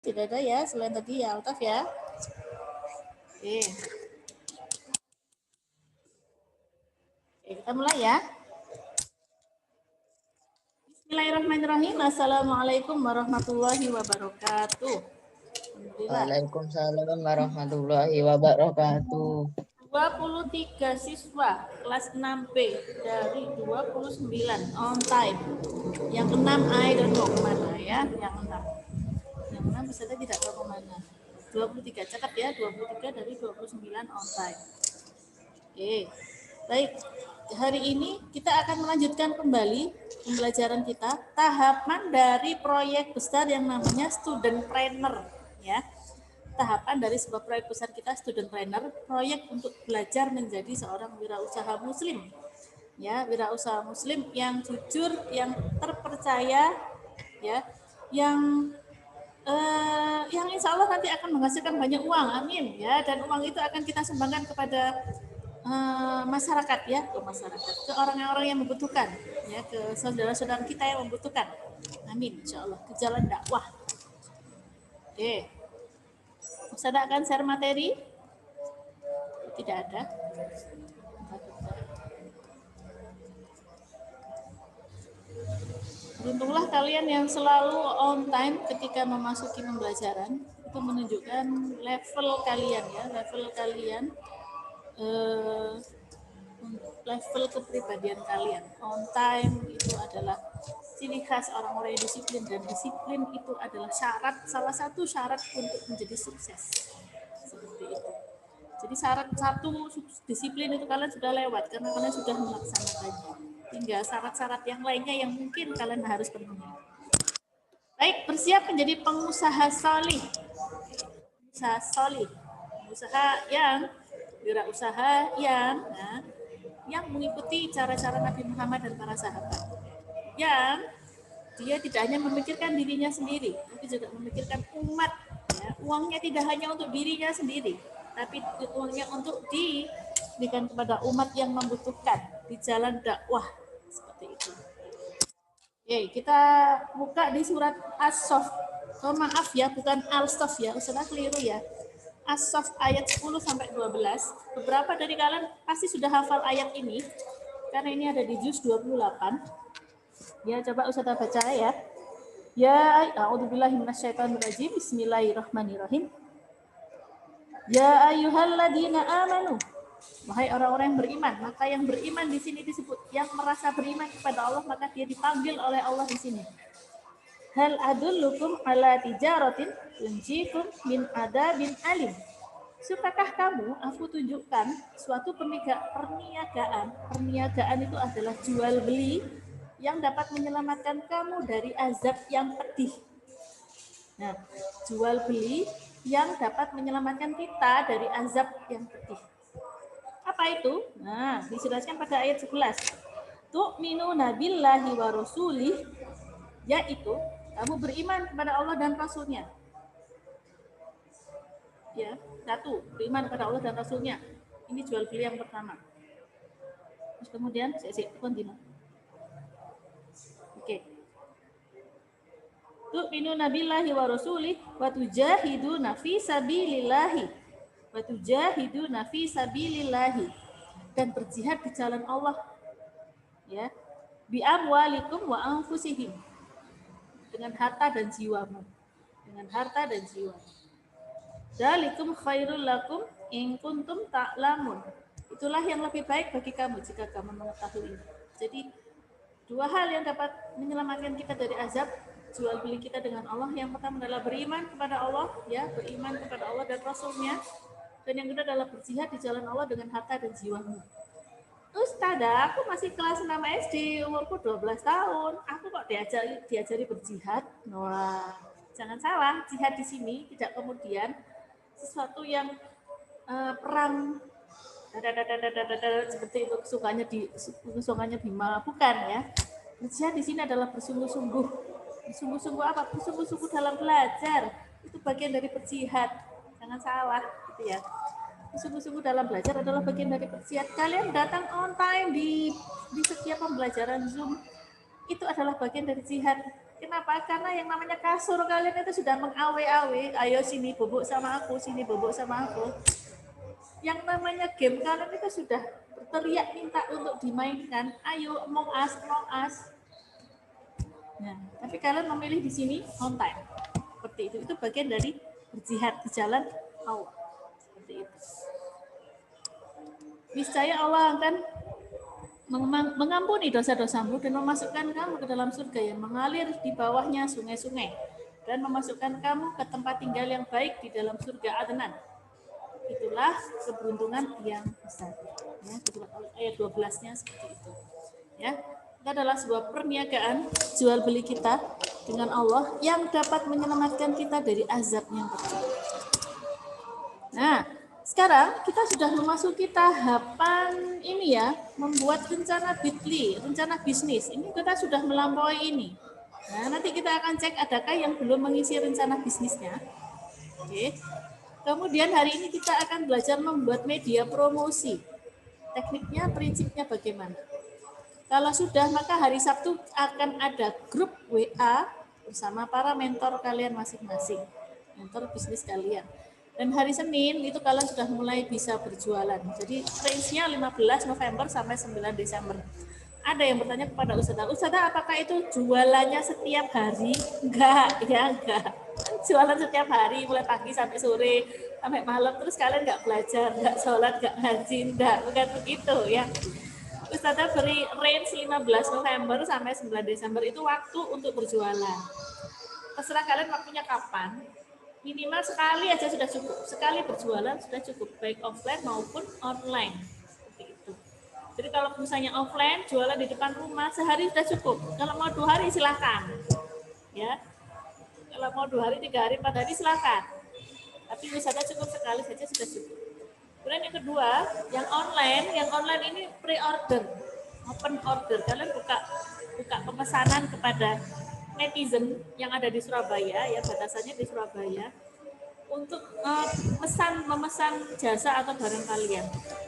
Tidak ada ya, selain tadi ya, Altaf ya. Oke. Oke, kita mulai ya. Bismillahirrahmanirrahim. Assalamualaikum warahmatullahi wabarakatuh. Waalaikumsalam warahmatullahi wabarakatuh. 23 siswa kelas 6B dari 29 on time. Yang 6 I don't know kemana ya, yang 6. Yang 6 peserta tidak tahu kemana. 23, catat ya, 23 dari 29 on time. Oke, baik. Hari ini kita akan melanjutkan kembali pembelajaran kita tahapan dari proyek besar yang namanya Student Planner ya. Tahapan dari sebuah proyek besar kita Student Planner, proyek untuk belajar menjadi seorang wirausaha muslim. Ya, wirausaha muslim yang jujur, yang terpercaya ya, yang insya Allah nanti akan menghasilkan banyak uang, amin ya, dan uang itu akan kita sumbangkan kepada masyarakat ya, ke masyarakat, ke orang-orang yang membutuhkan ya, ke saudara-saudara kita yang membutuhkan, amin insya Allah, ke jalan dakwah. Oke, Ustaz akan share materi? Tidak ada. Beruntunglah kalian yang selalu on time ketika memasuki pembelajaran, itu menunjukkan level kalian ya, level kepribadian kalian. On time itu adalah ciri khas orang-orang yang disiplin, dan disiplin itu adalah salah satu syarat untuk menjadi sukses. Seperti itu. Jadi syarat satu disiplin itu kalian sudah lewat karena kalian sudah melaksanakannya. Tinggal syarat-syarat yang lainnya yang mungkin kalian harus penuhi. Baik, bersiap menjadi pengusaha solih. Pengusaha solih. Pengusaha yang wirausaha yang mengikuti cara-cara Nabi Muhammad dan para sahabat. Yang dia tidak hanya memikirkan dirinya sendiri, tapi juga memikirkan umat. Ya. Uangnya tidak hanya untuk dirinya sendiri, tapi uangnya untuk diberikan kepada umat yang membutuhkan di jalan dakwah seperti itu. Oke, kita buka di surat As-Saff. Oh, maaf ya, bukan Al-Saff ya, Ustazah keliru ya. As-Saff ayat 10 sampai 12. Beberapa dari kalian pasti sudah hafal ayat ini karena ini ada di juz 28. Ya, coba Ustazah baca ya. Ya, a'udzubillahi minasyaitonirrajim. Bismillahirrahmanirrahim. Ya ayyuhalladzina amanu. Wahai orang-orang yang beriman, maka yang beriman di sini disebut yang merasa beriman kepada Allah, maka dia dipanggil oleh Allah di sini. Hal adullukum ala tijaratin tunjikum min adabin alim. Sukakah kamu aku tunjukkan suatu perniagaan. Perniagaan itu adalah jual beli yang dapat menyelamatkan kamu dari azab yang pedih. Nah, jual beli yang dapat menyelamatkan kita dari azab yang pedih. Apa itu? Nah, dijelaskan pada ayat 11. Tu'minuna billahi wa rasulih, yaitu kamu beriman kepada Allah dan Rasulnya. Ya, satu, beriman kepada Allah dan Rasulnya. Ini jual beli yang pertama. Terus kemudian, continue. Oke. Tu'minuna billahi wa rasulih wa tujahiduna fi sabilillahi. Wa tujahiduna fi sabilillahi. Dan berjihad di jalan Allah. Ya. Bi amwalikum wa anfusihim. Dengan harta dan jiwamu. Dengan harta dan jiwa. Dzalikum khairul lakum in kuntum ta'lamun. Itulah yang lebih baik bagi kamu jika kamu mengetahui. Jadi dua hal yang dapat menyelamatkan kita dari azab jual beli kita dengan Allah. Yang pertama adalah beriman kepada Allah, ya, beriman kepada Allah dan Rasulnya. Dan yang kedua adalah berjihad di jalan Allah dengan harta dan jiwamu. Ustazah, aku masih kelas 6 SD, umurku 12 tahun. Aku kok diajari berjihad? Wah, jangan salah, jihad di sini tidak kemudian sesuatu yang perang seperti itu kesukaannya Bima, bukan ya. Berjihad di sini adalah bersungguh-sungguh. Bersungguh-sungguh apa? Bersungguh-sungguh dalam belajar. Itu bagian dari berjihad. Jangan salah, gitu ya. Bersungguh-sungguh dalam belajar adalah bagian dari berjihad. Kalian datang on time di setiap pembelajaran Zoom, itu adalah bagian dari jihad. Kenapa? Karena yang namanya kasur kalian itu sudah mengawe-awe. Ayo sini bubuk sama aku, sini bubuk sama aku. Yang namanya game kalian itu sudah berteriak minta untuk dimainkan. Ayo Among Us, Among Us. Nah, tapi kalian memilih di sini on time. Seperti itu. Itu bagian dari berjihad di jalan Allah. Seperti itu. Niscaya Allah akan mengampuni dosa-dosamu dan memasukkan kamu ke dalam surga yang mengalir di bawahnya sungai-sungai dan memasukkan kamu ke tempat tinggal yang baik di dalam surga Adnan. Itulah keberuntungan yang besar. Ya, ayat 12-nya seperti itu. Ya, itu adalah sebuah perniagaan jual beli kita dengan Allah yang dapat menyelamatkan kita dari azab yang kecil. Nah, sekarang kita sudah memasuki tahapan ini ya, membuat rencana Bitly, rencana bisnis. Ini kita sudah melampaui ini. Nah, nanti kita akan cek adakah yang belum mengisi rencana bisnisnya. Oke. Kemudian hari ini kita akan belajar membuat media promosi. Tekniknya, prinsipnya bagaimana. Kalau sudah, maka hari Sabtu akan ada grup WA bersama para mentor kalian masing-masing. Mentor bisnis kalian. Dan hari Senin itu kalian sudah mulai bisa berjualan. Jadi range-nya 15 November sampai 9 Desember. Ada yang bertanya kepada Ustazah, apakah itu jualannya setiap hari? Enggak, ya enggak. Jualan setiap hari, mulai pagi sampai sore, sampai malam, terus kalian enggak belajar, enggak sholat, enggak ngaji, enggak, bukan begitu ya. Ustazah beri range 15 November sampai 9 Desember itu waktu untuk berjualan. Terserah kalian waktunya kapan, minimal sekali aja sudah cukup. Sekali berjualan sudah cukup, baik offline maupun online. Seperti itu. Jadi kalau misalnya offline, jualan di depan rumah, sehari sudah cukup. Kalau mau 2 hari silakan. Ya. Kalau mau 2 hari, 3 hari, 4 hari silakan. Tapi wisata cukup sekali saja sudah cukup. Kemudian yang kedua, yang online ini pre-order, open order. Kalian buka pemesanan kepada netizen yang ada di Surabaya, ya batasannya di Surabaya, untuk memesan jasa atau barang kalian.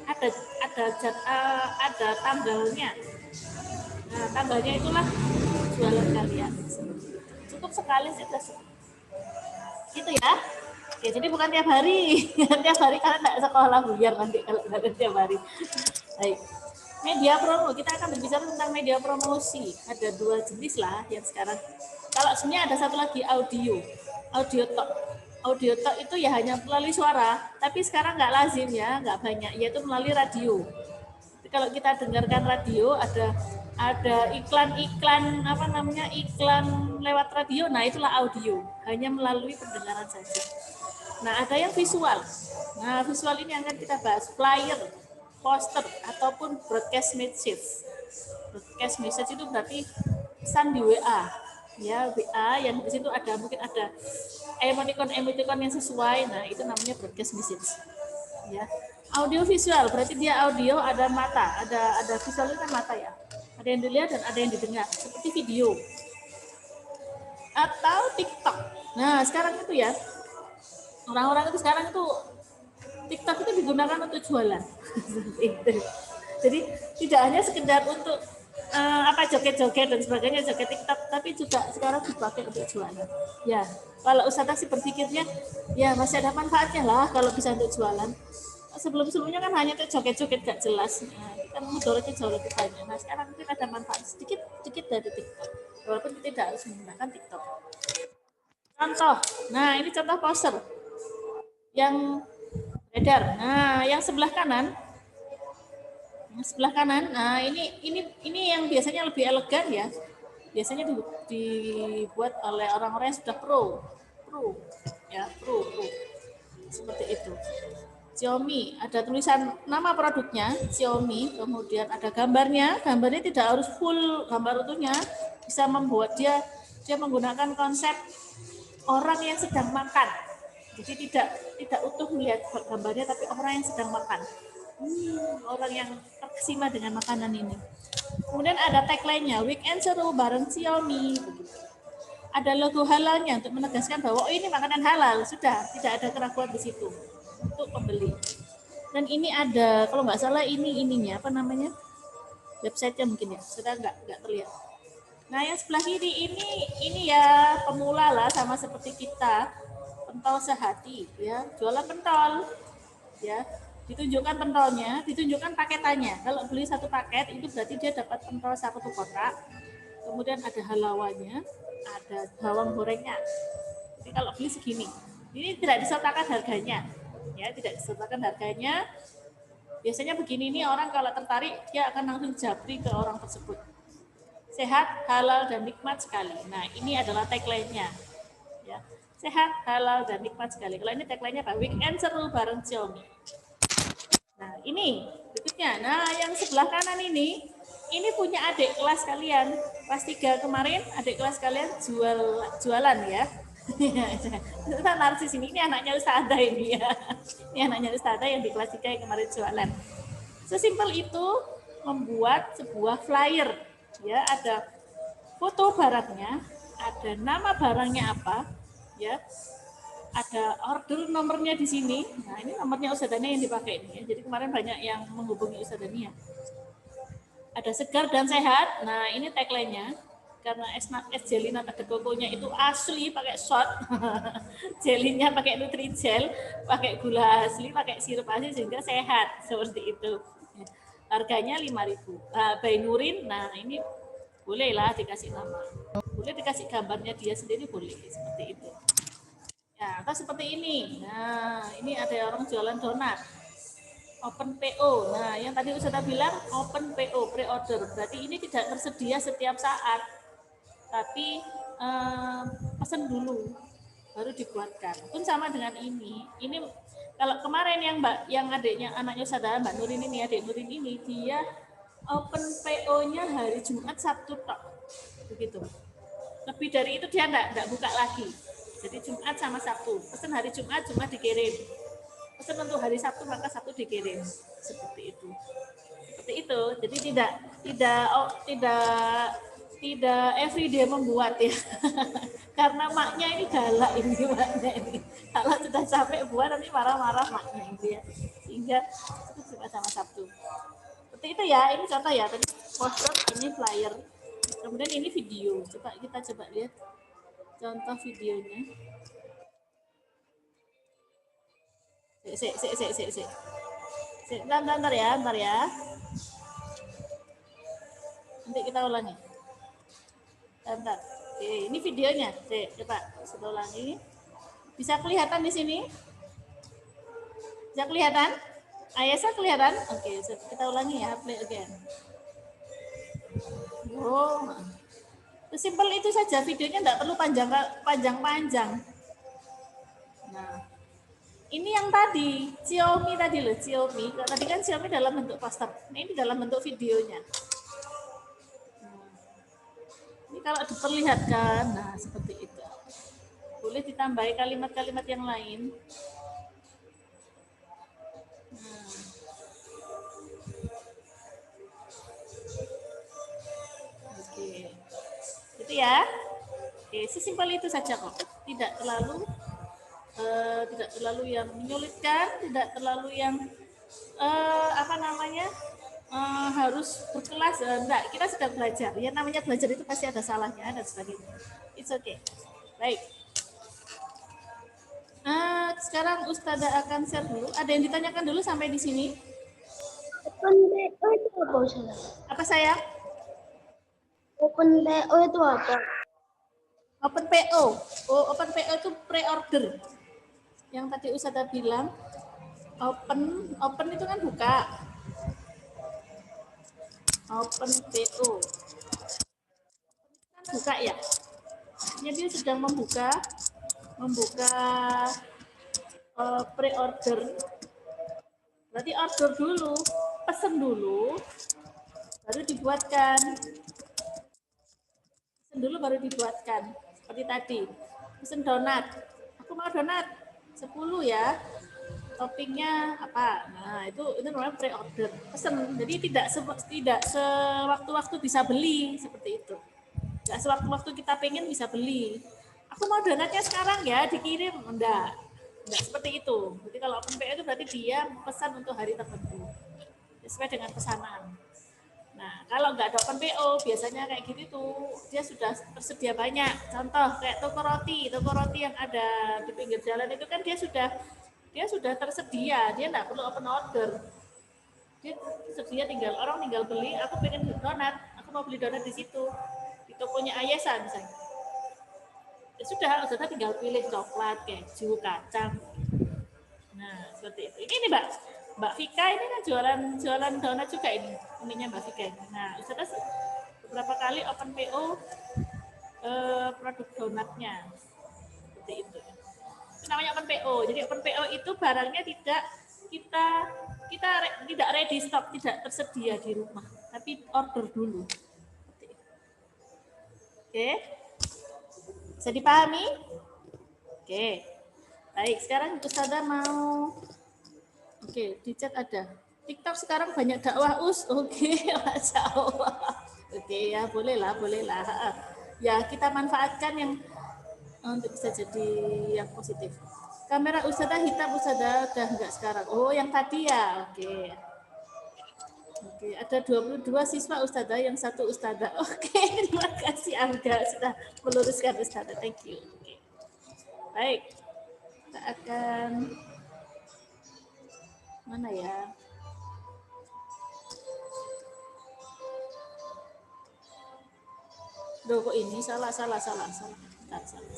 Ada tanggalnya. Nah, tanggalnya itulah jualan kalian. Cukup sekali sudah cukup. Gitu ya. Ya, jadi bukan tiap hari. Tiap hari kalian tidak sekolah buyar nanti kalau kalian tiap hari. Baik. Media promo, kita akan berbicara tentang media promosi. Ada 2 jenis lah yang sekarang. Kalau sebenarnya ada satu lagi audio talk. Audio talk itu ya hanya melalui suara, tapi sekarang nggak lazim ya, nggak banyak, yaitu melalui radio. Jadi kalau kita dengarkan radio ada iklan iklan lewat radio, nah itulah audio, hanya melalui pendengaran saja. Nah, ada yang visual. Nah, visual ini akan kita bahas, flyer, poster, ataupun broadcast message. Broadcast message itu berarti pesan di WA. Ya, WA yang di situ mungkin ada emoticon yang sesuai. Nah, itu namanya broadcast message. Ya. Audio visual berarti dia audio, ada mata, ada visual itu kan mata ya. Ada yang dilihat dan ada yang didengar, seperti video. Atau TikTok. Nah, sekarang itu ya, orang-orang itu sekarang itu TikTok itu digunakan untuk jualan. Jadi tidak hanya sekedar untuk joget-joget dan sebagainya, joget TikTok, tapi juga sekarang dipakai untuk jualan. Ya, kalau Ustazah sih berpikirnya ya masih ada manfaatnya lah kalau bisa untuk jualan. Sebelum-sebelumnya kan hanya untuk joget-joget gak jelas. Nah, kita mudaratnya jauh lebih banyak. Nah, sekarang mungkin ada manfaat sedikit dari TikTok. Walaupun kita tidak harus menggunakan TikTok. Contoh, nah ini contoh poster yang beredar. Nah, yang sebelah kanan, nah ini yang biasanya lebih elegan ya. Biasanya dibuat oleh orang-orang yang sudah pro, seperti itu. Xiaomi, ada tulisan nama produknya Xiaomi, kemudian ada gambarnya tidak harus full gambar utuhnya, bisa membuat dia menggunakan konsep orang yang sedang makan. Jadi tidak utuh melihat gambarnya, tapi orang yang sedang makan. Orang yang terkesima dengan makanan ini. Kemudian ada tagline-nya, weekend seru bareng Xiaomi. Ada logo halalnya untuk menegaskan bahwa ini makanan halal. Sudah, tidak ada keraguan di situ untuk pembeli. Dan ini ada, kalau nggak salah ininya apa namanya, websitenya mungkin ya, sudah nggak terlihat. Nah, yang sebelah kiri ini ya pemula lah, sama seperti kita, pentol sehati ya, jualan pentol ya. Ditunjukkan pentolnya, ditunjukkan paketannya. Kalau beli satu paket itu berarti dia dapat pentol satu kotak. Kemudian ada halawannya, ada bawang gorengnya. Jadi kalau beli segini, ini tidak disertakan harganya. Ya, tidak disertakan harganya. Biasanya begini nih, orang kalau tertarik dia akan langsung japri ke orang tersebut. Sehat, halal, dan nikmat sekali. Nah, ini adalah tagline-nya. Ya. Sehat, halal, dan nikmat sekali. Kalau ini tagline-nya apa? Weekend seru bareng Xiaomi. Nah, ini berikutnya. Nah, yang sebelah kanan ini punya adik kelas kalian. Kelas 3 kemarin, adik kelas kalian jualan ya. Kita narsis ini anaknya Ustazah ini ya. Ini anaknya Ustazah yang di kelas 3 yang kemarin jualan. Sesimpel itu membuat sebuah flyer. Ya, ada foto barangnya, ada nama barangnya apa, ya, ada order nomornya di sini. Nah, ini nomornya Ustazania yang dipakai ini ya. Jadi kemarin banyak yang menghubungi Ustazania. Ada segar dan sehat. Nah, ini tagline-nya. Karena es jelly nata de coco-nya itu asli pakai shot. Jelinya pakai Nutrijel, pakai gula asli, pakai sirup asli sehingga sehat seperti itu. Harganya 5.000. By Nurin. Nah, ini bolehlah dikasih nama. Boleh dikasih gambarnya dia sendiri, boleh seperti itu. Ya, atau seperti ini. Nah, ini ada orang jualan donat. Open PO. Nah, yang tadi Ustazah bilang open PO, pre-order. Berarti ini tidak tersedia setiap saat. Tapi pesan dulu baru dibuatkan. Pun sama dengan ini. Ini kalau kemarin yang adiknya anaknya Ustazah Mbak Nurin ini, adik Nurin ini, dia open PO-nya hari Jumat, Sabtu tok. Begitu. Lebih dari itu dia enggak buka lagi. Jadi Jumat sama Sabtu. Pesan hari Jumat, Jumat dikirim. Pesan untuk hari Sabtu, maka Sabtu dikirim. Seperti itu. Seperti itu. Jadi tidak everyday membuat ya. Karena maknya ini galak ini maknya ini. Kalau sudah capek buat nanti marah-marah maknya ini ya. Sehingga itu Jumat sama Sabtu. Seperti itu ya. Ini contoh ya. Tadi poster, ini flyer. Kemudian ini video. Kita coba lihat contoh videonya. Bentar ya. Nanti kita ulangi. Bentar. Oke, ini videonya. Coba kita ulangi. Bisa kelihatan di sini? Bisa kelihatan? Ayasa kelihatan? Oke, kita ulangi ya. Play again. Oh, sesimpel itu saja, videonya tidak perlu panjang-panjang. Nah, ini yang tadi Xiaomi tadi loh, Xiaomi. Tadi kan Xiaomi dalam bentuk poster. Nah, ini dalam bentuk videonya. Nah, ini kalau diperlihatkan, nah seperti itu. Boleh ditambahi kalimat-kalimat yang lain. Nah. Oke. Itu ya. Oke, sesimpel itu saja kok. Tidak terlalu yang menyulitkan, tidak terlalu yang harus berkelas. Enggak, kita sedang belajar. Ya namanya belajar itu pasti ada salahnya dan sebagainya. It's okay. Baik. Sekarang Ustazah akan share dulu. Ada yang ditanyakan dulu sampai di sini? Open PO itu apa, Ustazah? Apa saya? Open PO itu apa? Open PO. Oh, open PO itu pre-order. Yang tadi Ustazah bilang open itu kan buka. Open PO. Kan buka ya. Ini dia sedang membuka pre-order. Berarti order dulu, pesen dulu, baru dibuatkan. Pesen dulu baru dibuatkan. Seperti tadi, pesen donat. Aku mau donat 10 ya. Toppingnya apa? Nah, itu namanya pre-order. Pesen. Jadi tidak sewaktu-waktu bisa beli seperti itu. Tidak sewaktu-waktu kita pengen bisa beli. Aku mau donatnya sekarang ya, dikirim. Enggak seperti itu. Jadi kalau open PO itu berarti dia pesan untuk hari tertentu sesuai dengan pesanan. Nah, kalau nggak ada open PO, biasanya kayak gitu tuh, dia sudah tersedia banyak. Contoh kayak toko roti yang ada di pinggir jalan itu kan dia sudah tersedia, dia nggak perlu open order. Dia tersedia, orang tinggal beli, aku pengen donat, aku mau beli donat di situ, di tokonya Ayesa misalnya. Ya sudah tinggal pilih coklat, keju, kacang. Nah, seperti itu. Ini nih Mbak Vika ini kan jualan donat juga ini. Ininya Mbak Vika. Nah, Ustazah beberapa kali open PO produk donatnya. Seperti itu. Itu namanya open PO. Jadi open PO itu barangnya tidak kita tidak ready stock, tidak tersedia di rumah, tapi order dulu. Oke. Bisa dipahami? Oke. Baik, sekarang Ustazah mau di chat ada. TikTok sekarang banyak dakwah Oke, Masya Allah. Oke ya, boleh lah. Ya, kita manfaatkan yang untuk bisa jadi yang positif. Kamera Ustazah hitam, Ustazah udah enggak sekarang. Oh, yang tadi ya. Oke, ada 22 siswa Ustazah, yang satu Ustazah. Oke, terima kasih Angga sudah meluruskan Ustazah. Thank you. Oke. Baik. Kita akan mana ya? Loh, kok ini salah. Bentar, salah.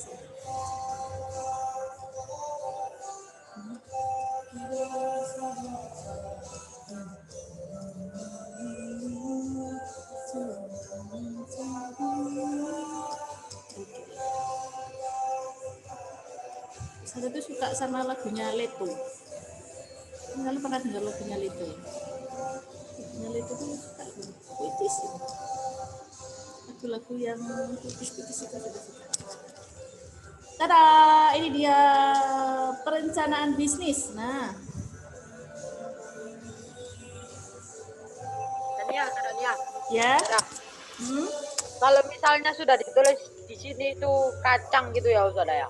Saya tuh suka sama lagunya Leto. Kalian pernah dengar lagunya Leto? Lagunya Leto tuh suka puitis. Lagu-lagu yang puitis-puitis itu sudah suka. Tada, ini dia perencanaan bisnis. Nah, Tania. Ya. Kalau misalnya sudah ditulis di sini itu kacang gitu ya Ustazah ya.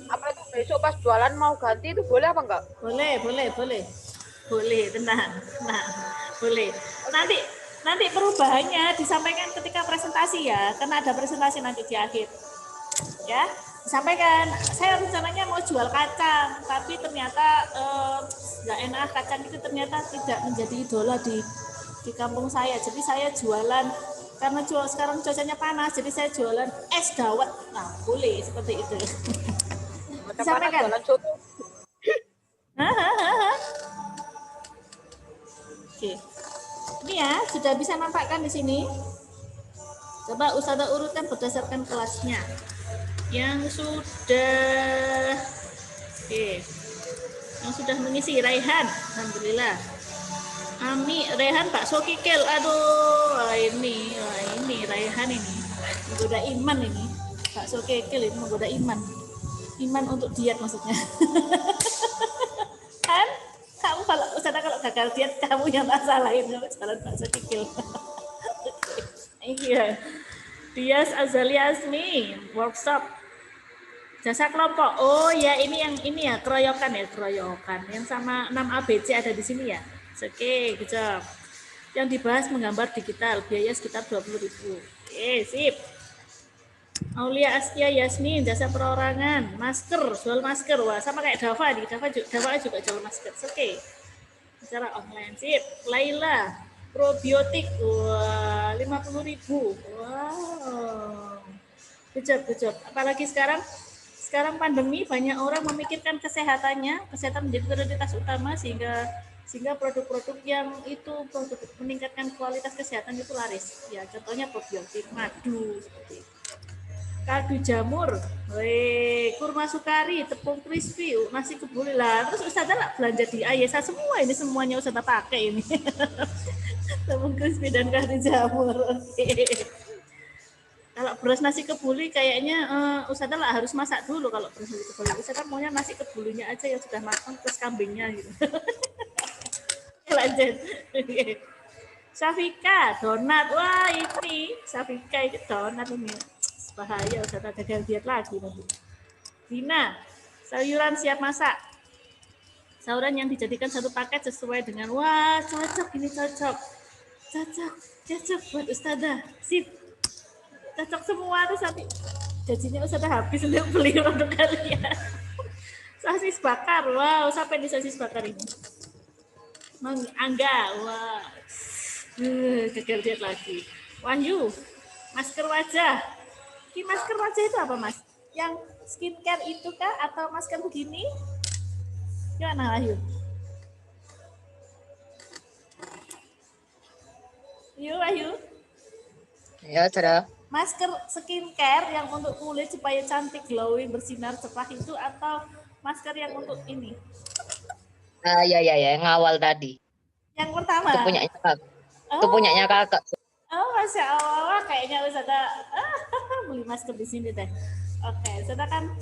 Apa itu besok pas jualan mau ganti itu boleh apa enggak? Boleh, tenang. Boleh. Nanti perubahannya disampaikan ketika presentasi ya, karena ada presentasi nanti di akhir. Ya, disampaikan. Saya rencananya mau jual kacang, tapi ternyata nggak enak, kacang itu ternyata tidak menjadi idola di kampung saya. Jadi saya jualan karena sekarang cuacanya panas, jadi saya jualan es dawet. Nah, boleh seperti itu. Disampaikan. Jualan soto. Oke. Ini ya, sudah bisa nampakkan di sini. Coba Ustazah urutkan berdasarkan kelasnya. Yang sudah yang sudah mengisi Raihan, alhamdulillah. Ami, Raihan bakso kikil. Aduh, ini Raihan ini menggoda iman ini. Bakso kikil ini menggoda iman. Iman untuk diet maksudnya. Kan? Kamu kalau gagal diet, kamu yang masalahin jalan bakso kikil. Iya. Dias Azali Asmi, workshop jasa kelompok. Oh ya, ini ya keroyokan. Yang sama 6 ABC ada di sini ya. Oke, good job. Yang dibahas menggambar digital, biaya sekitar 20.000. Oke, sip. Aulia Astia Yasmin, jasa perorangan, jual masker. Wah, sama kayak Dava nih. Dava juga jual masker. Oke. Secara online, sip. Laila, probiotik. Wah, 50.000. Wow. Good job. Apalagi sekarang pandemi, banyak orang memikirkan kesehatan menjadi prioritas utama sehingga produk-produk yang itu meningkatkan kualitas kesehatan itu laris. Ya, contohnya probiotik, madu, seperti itu. Kaldu jamur, kurma sukari, tepung crispy, nasi kebuli lah. Terus Ustazah lah belanja di Ayesa semua ini, semuanya Ustazah pakai ini. Tepung crispy dan kaldu jamur. Kalau beras nasi kebuli kayaknya Ustazah lah harus masak dulu kalau beras nasi kebuli. Ustazah maunya nasi kebulinya aja yang sudah matang terus kambingnya gitu. Lanjut. Safika, donat. Wah, ini Safika itu donat ini. Bahaya, Ustazah gagal diet lagi nanti. Dina, sayuran siap masak. Sayuran yang dijadikan satu paket sesuai dengan, wah cocok, ini cocok. cocok buat Ustazah. Sip. Cocok semua tuh sampai gajinya Ustazah habis untuk beli untuk kalian. Sosis bakar, wow, sampai di sosis bakar ini. Angga, wah, gagal diet lagi. Wahyu, masker wajah. Ini masker wajah itu apa, Mas? Yang skincare itu kah atau masker begini? Gimana, Wahyu? Yuk, Wahyu. Ya, sudah. Masker skincare yang untuk kulit supaya cantik, glowing, bersinar cerah itu atau masker yang untuk ini? Ya, yang awal tadi. Yang pertama? Itu punyanya kakak. Itu punyanya kakak. Oh, Masya Allah, kayaknya Ustazah beli masker di sini deh. Oke, Ustazah kan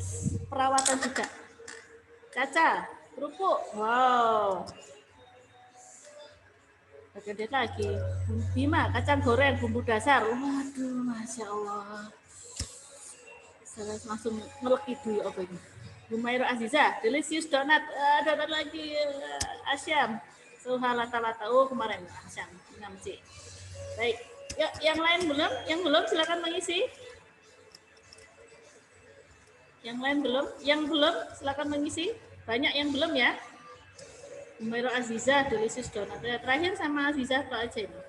perawatan juga. Caca, kerupuk. Wow. Oke, dia lagi. Bima, kacang goreng, bumbu dasar. Waduh, Masya Allah. Saya langsung ngelek ibu ya, apa ini. Bumairo Aziza, delicious donat. Donat lagi. Asyam. Suhalatala tahu kemarin. Asyam, 6C. Baik. Ya, yang lain belum? Yang belum silakan mengisi. Yang lain belum? Yang belum silakan mengisi. Banyak yang belum ya. Bumairo Aziza, delicious donat. Terakhir sama Aziza apa aja ini?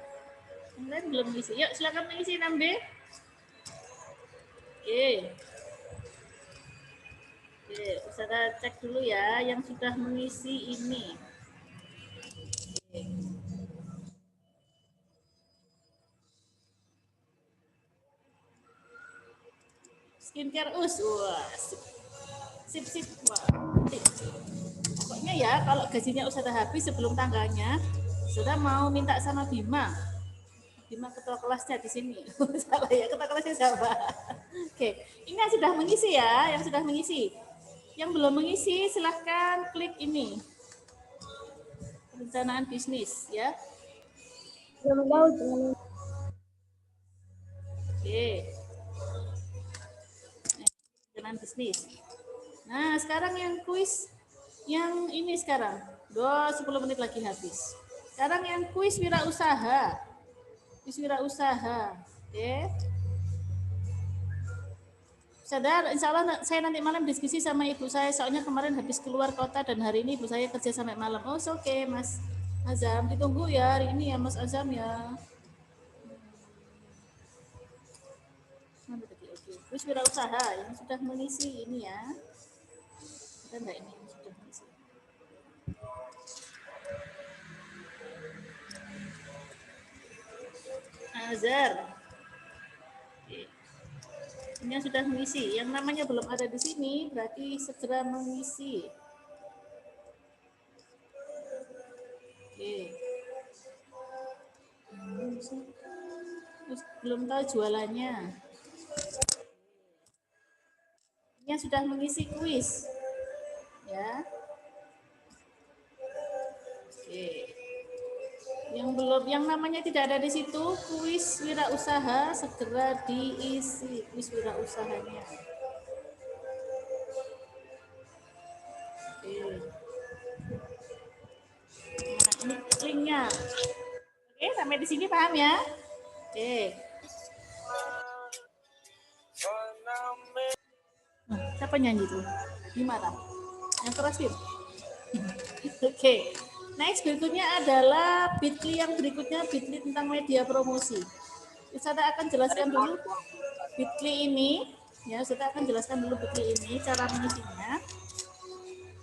Yang lain belum mengisi. Yuk silakan mengisi 6B. Oke, Ustazah cek dulu ya yang sudah mengisi ini. Skincare wah, sip. Wah. Pokoknya ya kalau gajinya Ustazah habis sebelum tanggalnya, Ustazah mau minta sama Bima ketua kelasnya di sini. Salah ya, ketua kelasnya siapa? Oke, ini yang sudah mengisi ya, yang sudah mengisi. Yang belum mengisi silahkan klik ini. Perencanaan bisnis ya. Belum tahu. Oke. Perencanaan bisnis. Nah, sekarang yang kuis yang ini sekarang. 10 menit lagi habis. Sekarang yang kuis wirausaha. Oke. Sadar, insya Allah saya nanti malam diskusi sama ibu saya, soalnya kemarin habis keluar kota dan hari ini ibu saya kerja sampai malam. Oh, oke, Mas Azam, ditunggu ya hari ini ya Mas Azam ya. Oke. Terus wirausaha yang sudah mengisi ini ya. Kita enggak ini yang sudah mengisi. Azhar. Ini yang sudah mengisi, yang namanya belum ada di sini berarti segera mengisi. Oke. Terus belum tahu jualannya. Ini yang sudah mengisi kuis, ya. Oke. Yang belum, yang namanya tidak ada di situ, kuis wirausaha segera diisi, kuis wirausahanya. Oke. Nah, ini linknya. Oke, sampai di sini paham ya? Oke. Nah, siapa nyanyi tuh? Gimana? Yang keras, Bim? Oke. Next berikutnya adalah Bitly yang berikutnya, Bitly tentang media promosi. Ustazah akan jelaskan dulu Bitly ini, ya Ustazah akan jelaskan dulu Bitly ini, cara mengisinya.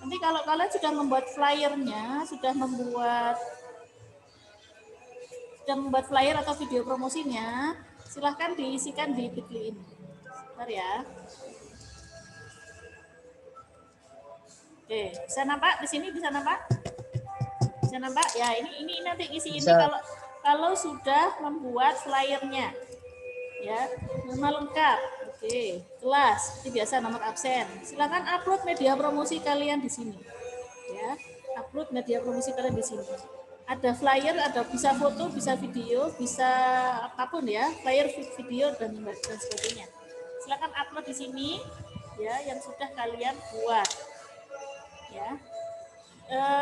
Nanti kalau kalian sudah membuat flyernya, sudah membuat flyer atau video promosinya, silahkan diisikan di Bitly ini. Bentar ya. Oke, bisa nampak di sini, bisa nampak? Bisa nampak ya, ini nanti isi ini kalau sudah membuat flyernya ya, nama lengkap. Oke, kelas seperti biasa, nomor absen. Silakan upload media promosi kalian di sini ya, upload media promosi kalian di sini. Ada flyer, ada bisa foto, bisa video, bisa apapun ya, flyer, video dan sebagainya. Silakan upload di sini ya yang sudah kalian buat ya.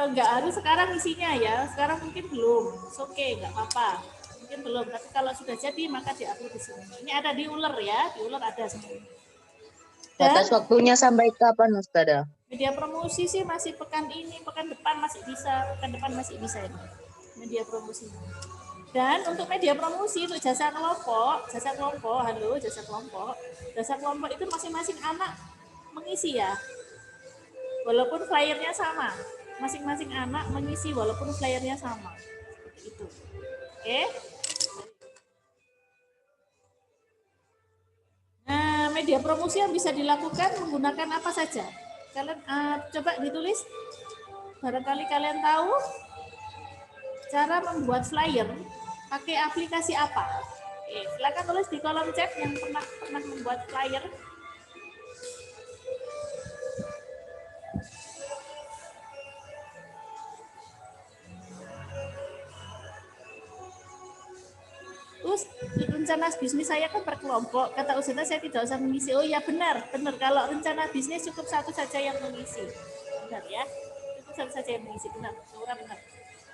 Nggak harus sekarang isinya ya, sekarang mungkin belum, oke, nggak apa-apa. Mungkin belum, tapi kalau sudah jadi maka diupload di sini. Ini ada di Uler ya, di Uler ada semua. Batas waktunya sampai kapan, Ustazah? Media promosi sih masih pekan ini, pekan depan masih bisa, pekan depan masih bisa ini. Media promosi. Dan untuk media promosi untuk jasa kelompok, halo jasa kelompok itu masing-masing anak mengisi ya. Walaupun flyernya sama, masing-masing anak mengisi walaupun flyernya sama. Seperti itu. Oke. Nah, media promosi yang bisa dilakukan menggunakan apa saja? Kalian coba ditulis. Barangkali kalian tahu cara membuat flyer pakai aplikasi apa? Oke, silakan tulis di kolom chat yang pernah membuat flyer. Terus rencana bisnis saya kan berkelompok. Kata Ustazah saya tidak usah mengisi. Oh ya benar. Kalau rencana bisnis cukup satu saja yang mengisi. Benar ya. Cukup satu saja yang mengisi. Benar. Benar.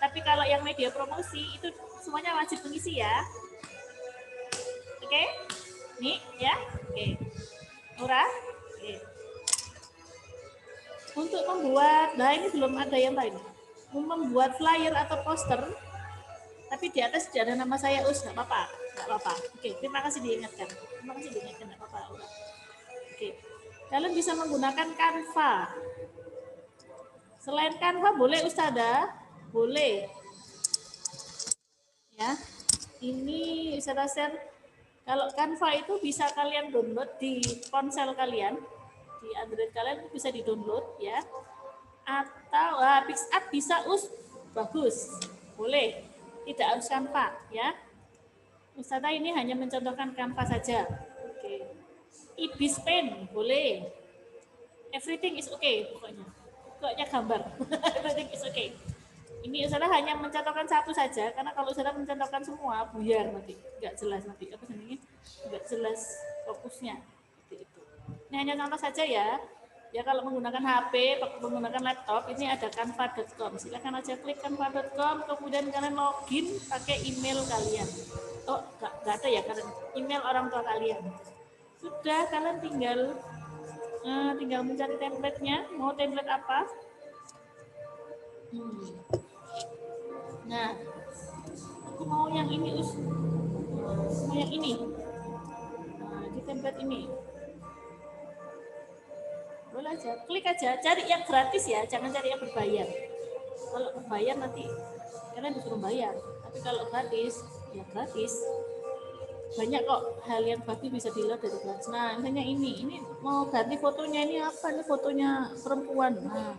Tapi kalau yang media promosi itu semuanya wajib mengisi ya. Oke? Nih ya. Oke. Nura? Oke. Untuk membuat, nah ini belum ada yang lain. Membuat flyer atau poster, tapi di atas tidak ada nama saya Us, nggak apa-apa. Oke, terima kasih diingatkan. Nggak apa-apa. Oke, kalian bisa menggunakan Canva. Selain Canva boleh Ustazah, boleh. Ya, ini Ustazah share. Kalau Canva itu bisa kalian download di ponsel kalian, di Android kalian bisa di-download ya. Atau PixArt bisa bagus, boleh. Tidak harus Canva ya. Ustazah ini hanya mencontohkan Canva saja. Oke. Ibis Pen boleh. Everything is okay pokoknya. Pokoknya gambar. Everything is okay. Ini Ustazah hanya mencontohkan satu saja karena kalau Ustazah mencontohkan semua buyar nanti, enggak jelas nanti apa namanya? Enggak jelas fokusnya. Seperti itu. Ini hanya contoh saja ya. Ya kalau menggunakan HP, menggunakan laptop, ini ada canva.com. Silakan aja klik canva.com, kemudian kalian login pakai email kalian. Oh, enggak ada ya kalian email orang tua kalian. Sudah, kalian tinggal mencari template-nya. Mau template apa? Nah, aku mau yang ini, mau yang ini. Nah, di template ini. Boleh aja, klik aja, cari yang gratis ya, jangan cari yang berbayar. Kalau berbayar nanti kalian disuruh bayar, tapi kalau gratis, ya gratis. Banyak kok hal yang gratis bisa dilihat dari gratis. Nah, misalnya ini mau ganti fotonya, ini apa? Ini fotonya perempuan. Nah,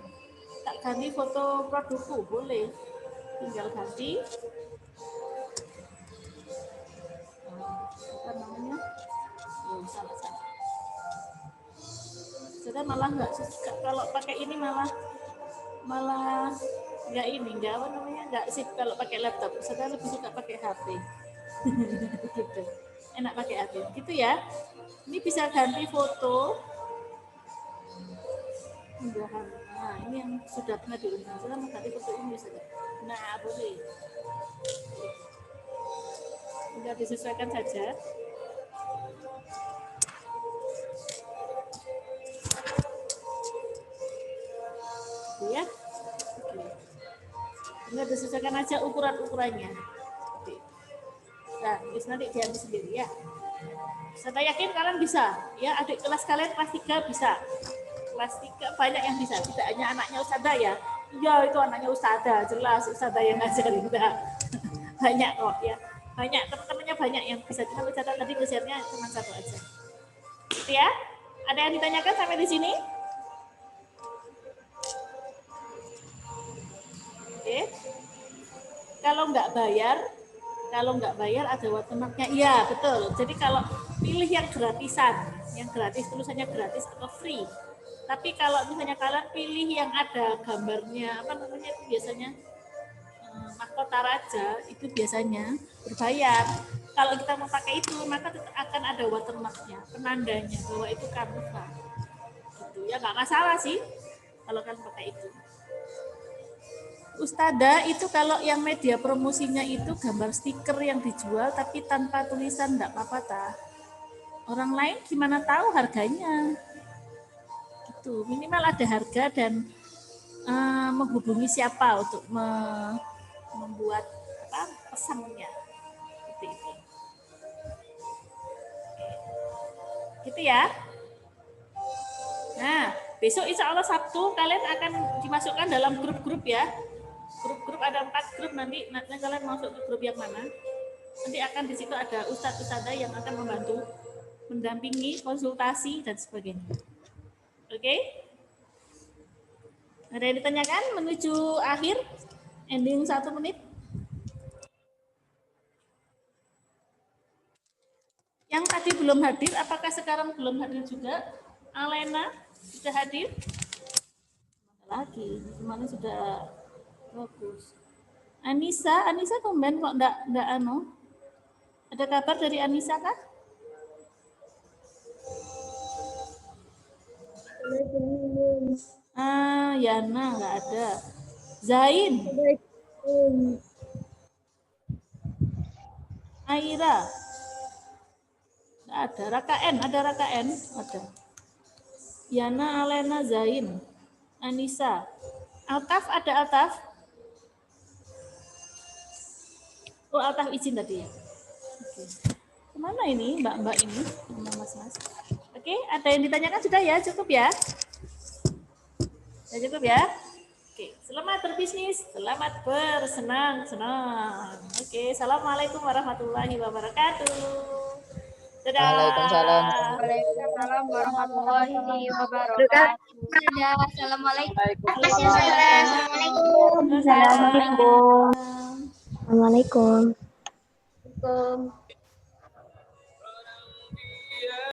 tak ganti foto produkku, boleh. Tinggal ganti. Apa namanya? Oh, salah. Saya malah nggak suka kalau pakai ini malah nggak sih kalau pakai laptop. Saya lebih suka pakai HP. Gitu. Enak pakai HP. Gitu ya. Ini bisa ganti foto. Nah, ini yang sudah pernah diunggah. Saya mau ganti foto ini saja. Nah, boleh. Sudah disesuaikan saja. Ya, tinggal disesuaikan aja ukurannya. Nah, terus nanti diambil sendiri ya. Saya yakin kalian bisa, ya adik kelas kalian kelas 3 bisa. Kelas 3 banyak yang bisa, tidak hanya anaknya Ustazah ya. Iya itu anaknya Ustazah, jelas Ustazah yang ngajarin. Banyak kok ya. Banyak teman-temannya banyak yang bisa. Cuma Ustazah tadi nge-share-nya cuma satu aja. Gitu ya. Ada yang ditanyakan sampai di sini? Oke. Kalau nggak bayar ada watermarknya. Iya betul. Jadi kalau pilih yang gratisan, yang gratis tulisannya gratis atau free. Tapi kalau misalnya kalian pilih yang ada gambarnya apa namanya itu biasanya mahkota raja itu biasanya berbayar. Kalau kita mau pakai itu maka akan ada watermarknya, penandanya bahwa itu Canva. Gitu ya nggak masalah sih kalau kalian pakai itu. Ustada itu kalau yang media promosinya itu gambar stiker yang dijual tapi tanpa tulisan enggak apa-apa ta. Orang lain gimana tahu harganya? Gitu. Minimal ada harga dan menghubungi siapa untuk membuat pesannya. Seperti itu. Gitu ya. Nah, besok insya Allah Sabtu kalian akan dimasukkan dalam grup-grup ya. Grup-grup ada 4 grup nanti kalian masuk ke grup yang mana? Nanti akan di situ ada ustadz-ustadzah yang akan membantu, mendampingi, konsultasi dan sebagainya. Oke? Ada yang ditanyakan menuju akhir? Ending 1 menit? Yang tadi belum hadir, apakah sekarang belum hadir juga? Alena sudah hadir? Lagi, kemarin sudah bagus. Anissa tumben kok enggak anu. Ada kabar dari Anissa kah? Yana enggak ada. Zain. Aira. Enggak ada. Rakaen, ada Rakaen? Ada. Yana, Alena, Zain. Anissa. Altaf, ada Altaf? Oh, Altaf izin tadi ya. Oke. Kemana ini mbak-mbak ini? Mas-mas. Oke, ada yang ditanyakan sudah ya? Cukup ya? Ya cukup ya? Oke, selamat berbisnis, selamat bersenang-senang. Oke, assalamualaikum warahmatullahi wabarakatuh. Dadah. Waalaikumsalam. Waalaikumsalam warahmatullahi wabarakatuh. Dadah. Assalamualaikum. Assalamualaikum. Assalamualaikum.